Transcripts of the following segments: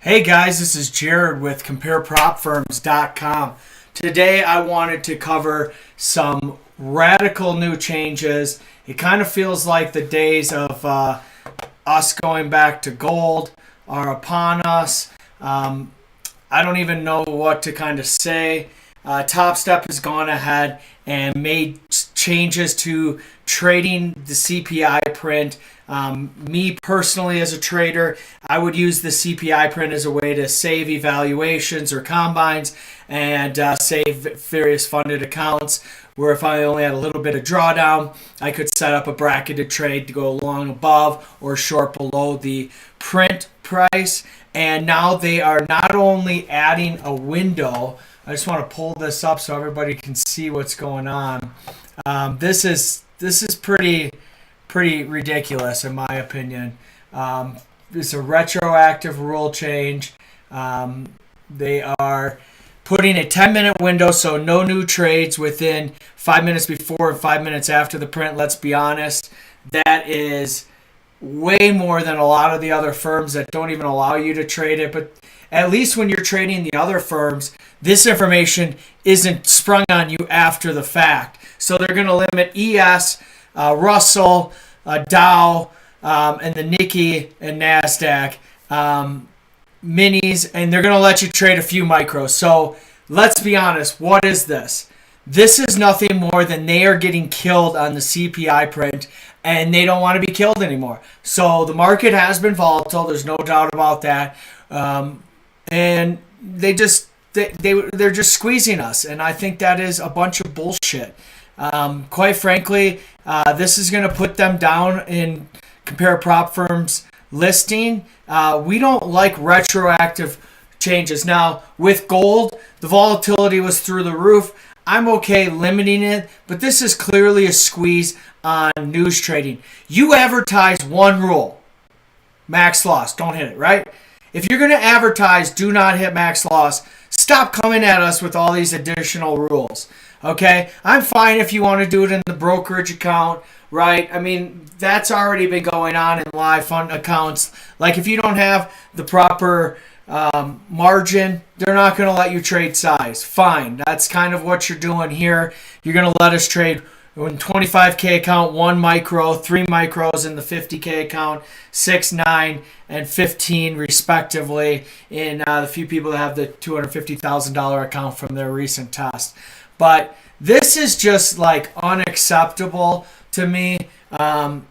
Hey guys, this is Jared with ComparePropFirms.com. Today I wanted to cover some radical new changes. It kind of feels like the days of us going back to gold are upon us. I don't even know what to kind of say. Topstep has gone ahead and made changes to trading the CPI print. Me personally, as a trader, I would use the CPI print as a way to save evaluations or combines and save various funded accounts. Where if I only had a little bit of drawdown, I could set up a bracketed trade to go long above or short below the print price. And now they are not only adding a window. I just want to pull this up so everybody can see what's going on. This is pretty ridiculous in my opinion. It's a retroactive rule change. They are putting a 10-minute window, so no new trades within 5 minutes before and 5 minutes after the print. Let's be honest, that is way more than a lot of the other firms that don't even allow you to trade it. But at least when you're trading the other firms, this information isn't sprung on you after the fact. So they're going to limit ES, Russell, Dow, and the Nikkei and NASDAQ minis, and they're going to let you trade a few micros. So let's be honest, what is this? This is nothing more than they are getting killed on the CPI print, and they don't want to be killed anymore. So the market has been volatile. There's no doubt about that. And they're just squeezing us, and I think that is a bunch of bullshit. Quite frankly, this is going to put them down in Compare Prop Firms listing. We don't like retroactive changes. Now, with gold, the volatility was through the roof. I'm okay limiting it, but this is clearly a squeeze on news trading. You advertise one rule: max loss. Don't hit it, right? If you're going to advertise, do not hit max loss. Stop coming at us with all these additional rules. Okay? I'm fine if you want to do it in the brokerage account, right? I mean, that's already been going on in live fund accounts. Like, if you don't have the proper margin, they're not going to let you trade size. Fine. That's kind of what you're doing here. You're going to let us trade in 25K account, 1 micro, 3 micros in the 50K account, 6, 9, and 15 respectively in the few people that have the $250,000 account from their recent test. But this is just like unacceptable to me. We're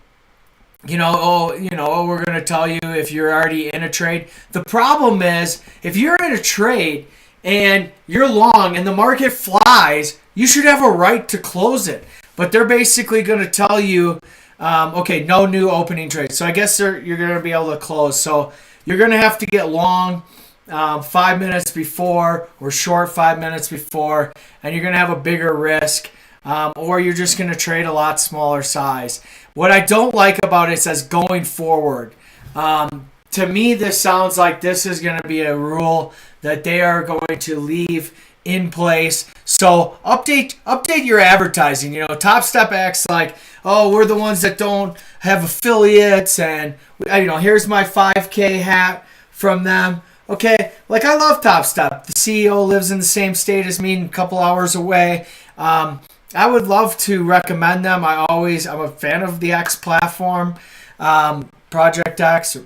going to tell you if you're already in a trade. The problem is, if you're in a trade and you're long and the market flies, you should have a right to close it. But they're basically going to tell you, okay, no new opening trades. So I guess you're going to be able to close. So you're going to have to get long 5 minutes before or short 5 minutes before, and you're going to have a bigger risk. Or you're just going to trade a lot smaller size. What I don't like about it says going forward. To me, this sounds like this is going to be a rule that they are going to leave in place. So update your advertising. Topstep acts like, oh, we're the ones that don't have affiliates, and here's my 5K hat from them. Okay, like, I love Topstep. The CEO lives in the same state as me, a couple hours away. I would love to recommend them. I'm a fan of the X platform, Project X.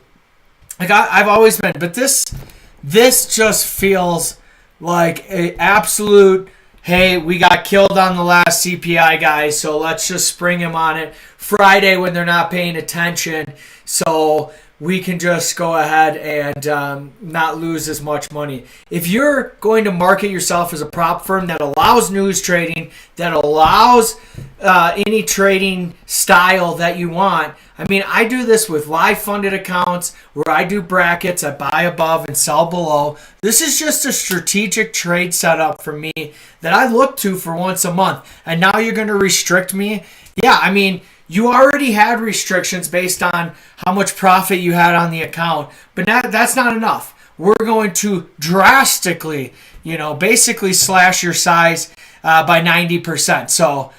Like, I've always been, but this just feels like a absolute, hey, we got killed on the last CPI, guys, so let's just spring him on it Friday when they're not paying attention, so we can just go ahead and not lose as much money. If you're going to market yourself as a prop firm that allows news trading, that allows any trading style that you want, I mean, I do this with live funded accounts where I do brackets, I buy above and sell below. This is just a strategic trade setup for me that I look to for once a month. And now you're going to restrict me? Yeah, I mean, you already had restrictions based on how much profit you had on the account, but that's not enough. We're going to drastically, basically slash your size by 90%. So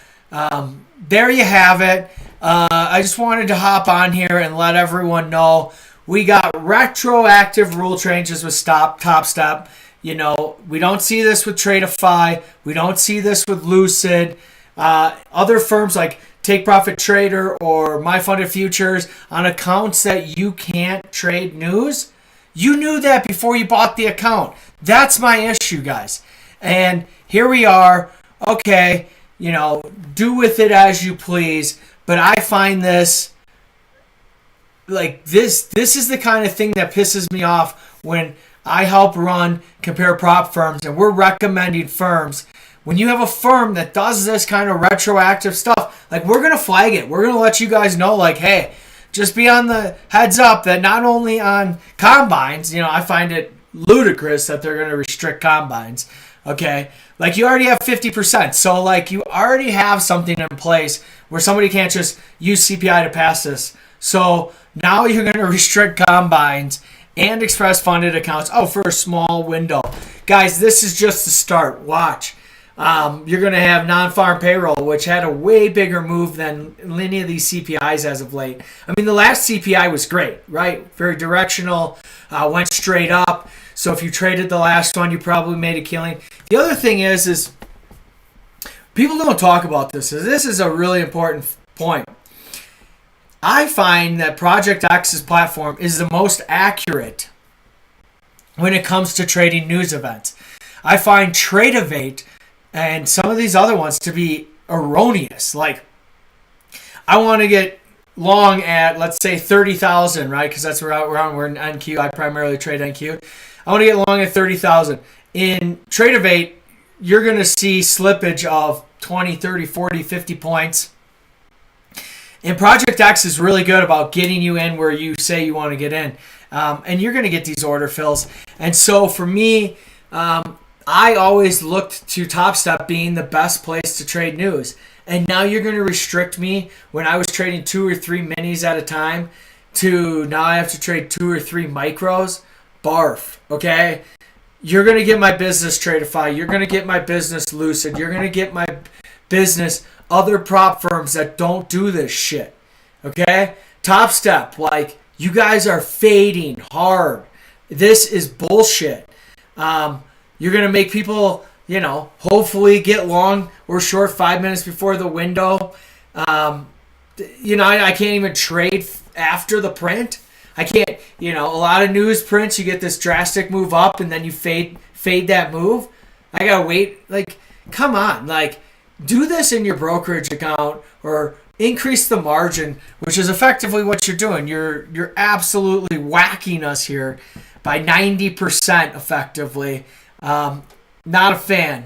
there you have it. I just wanted to hop on here and let everyone know We got retroactive rule changes with Topstep. We don't see this with Tradeify. We don't see this with Lucid. Other firms like Take Profit Trader or My Funded Futures on accounts that you can't trade news. You knew that before you bought the account. That's my issue, guys. And here we are. Okay, do with it as you please. But I find this this is the kind of thing that pisses me off when I help run compare prop firms and we're recommending firms. When you have a firm that does this kind of retroactive stuff, we're going to flag it. We're going to let you guys know, hey, just be on the heads up that not only on combines, I find it ludicrous that they're going to restrict combines. Okay. You already have 50%. So you already have something in place where somebody can't just use CPI to pass this. So now you're going to restrict combines and express funded accounts. Oh, for a small window. Guys, this is just the start. Watch. You're going to have non-farm payroll, which had a way bigger move than any of these CPIs as of late. I mean, the last CPI was great, right? Very directional, went straight up. So if you traded the last one, you probably made a killing. The other thing is people don't talk about this. This is a really important point. I find that Project X's platform is the most accurate when it comes to trading news events. I find Tradeivate and some of these other ones to be erroneous. I want to get long at, let's say, 30,000, right? Because that's where we're in NQ. I primarily trade NQ. I want to get long at 30,000. In Tradeivate, you're going to see slippage of 20, 30, 40, 50 points. And Project X is really good about getting you in where you say you want to get in. And you're going to get these order fills. And so for me, I always looked to Topstep being the best place to trade news. And now you're going to restrict me when I was trading 2 or 3 minis at a time to now I have to trade 2 or 3 micros. Barf, okay? You're going to get my business Tradeify. You're going to get my business Lucid. You're going to get my business other prop firms that don't do this shit, okay? Topstep, you guys are fading hard. This is bullshit. You're going to make people, hopefully get long or short 5 minutes before the window. I can't even trade after the print. I can't, a lot of news prints, you get this drastic move up and then you fade that move. I got to wait. Come on. Do this in your brokerage account or increase the margin, which is effectively what you're doing. You're absolutely whacking us here by 90% effectively. Not a fan,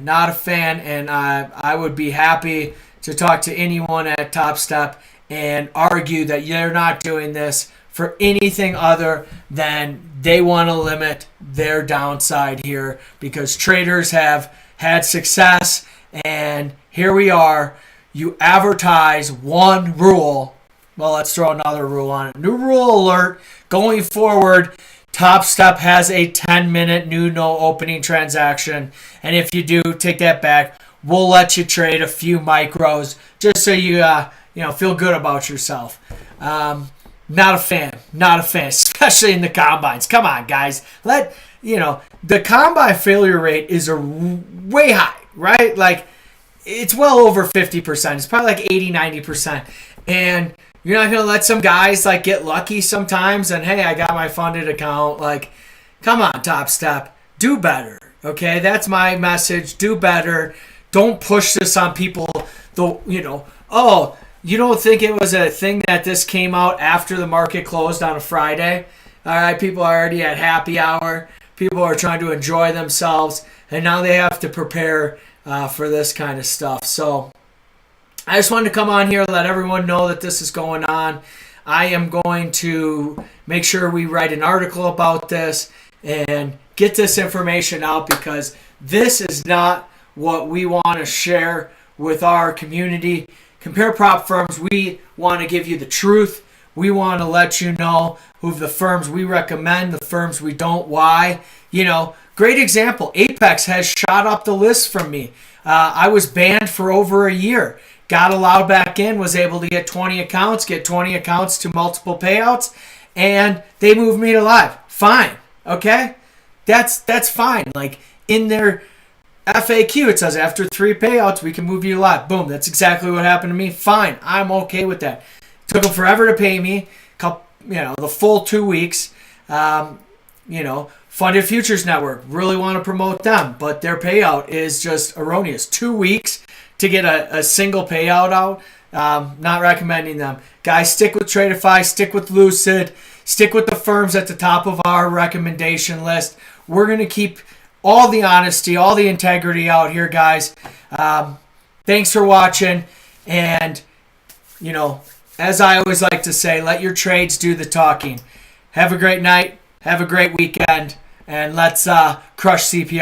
and I would be happy to talk to anyone at Topstep and argue that you're not doing this for anything other than they want to limit their downside here because traders have had success, and here we are. You advertise one rule. Well, let's throw another rule on it. New rule alert. Going forward, Topstep has a 10-minute new no opening transaction. And if you do, take that back. We'll let you trade a few micros just so you feel good about yourself. Not a fan, especially in the combines. Come on, guys. The combine failure rate is way high, right? It's well over 50%. It's probably 80, 90%. And you're not going to let some guys get lucky sometimes and, hey, I got my funded account. Come on, Topstep. Do better, okay? That's my message. Do better. Don't push this on people. You don't think it was a thing that this came out after the market closed on a Friday? All right, people are already at happy hour. People are trying to enjoy themselves, and now they have to prepare for this kind of stuff. So I just wanted to come on here and let everyone know that this is going on. I am going to make sure we write an article about this and get this information out because this is not what we want to share with our community. Compare prop firms, we want to give you the truth. We want to let you know who the firms we recommend, the firms we don't, why. Great example. Apex has shot up the list from me. I was banned for over a year. Got allowed back in, was able to get 20 accounts to multiple payouts. and they move me to live. Fine. Okay? That's fine. Like in their FAQ, it says after 3 payouts, we can move you to live. Boom. That's exactly what happened to me. Fine. I'm okay with that. Took them forever to pay me. The full 2 weeks. Funded Futures Network, really want to promote them, but their payout is just erroneous. 2 weeks to get a single payout out. Not recommending them. Guys, stick with Tradeify, stick with Lucid, stick with the firms at the top of our recommendation list. We're going to keep all the honesty, all the integrity out here, guys. Thanks for watching. And, as I always like to say, let your trades do the talking. Have a great night. Have a great weekend. And let's crush CPI.